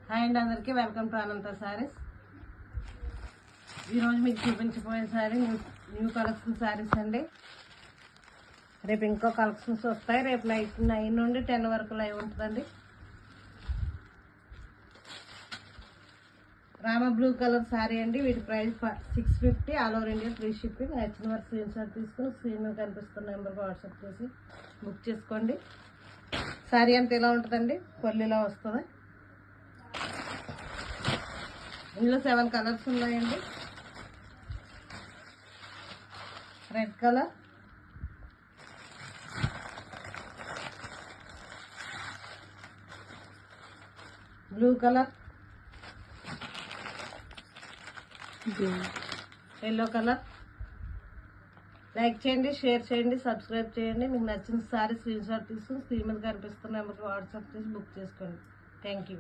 Hi అండి, అందరికీ welcome to అనంత సారీస్. ఈరోజు మీకు చూపించబోయే సారీ న్యూ కలెక్షన్ సారీస్ అండి. రేపు ఇంకో కలెక్షన్స్ వస్తాయి. రేపు నైట్ 9 నుండి 10 వరకు లైవ్ ఉంటుందండి. రామా బ్లూ కలర్ సారీ అండి. వీటి price 650, all over India free shipping. నచ్చిన వారు స్క్రీన్ షాట్ తీసుకుని స్క్రీన్ మీద కనిపిస్తున్న నెంబర్కి వాట్సాప్ చేసి బుక్ చేసుకోండి. సారీ అంతా ఇలా ఉంటుందండి, పల్లీలా వస్తుంది. ఇందులో 7 కలర్స్ ఉన్నాయండి. Red colour, blue colour, yellow colour. Like చేయండి, షేర్ చేయండి, సబ్స్క్రైబ్ చేయండి. మీకు నచ్చిన సారీ స్క్రీన్ షాట్ తీసుకుని స్క్రీన్ మీద కనిపిస్తున్న నెంబర్కి వాట్సాప్ చేసి బుక్ చేసుకోండి. Thank you.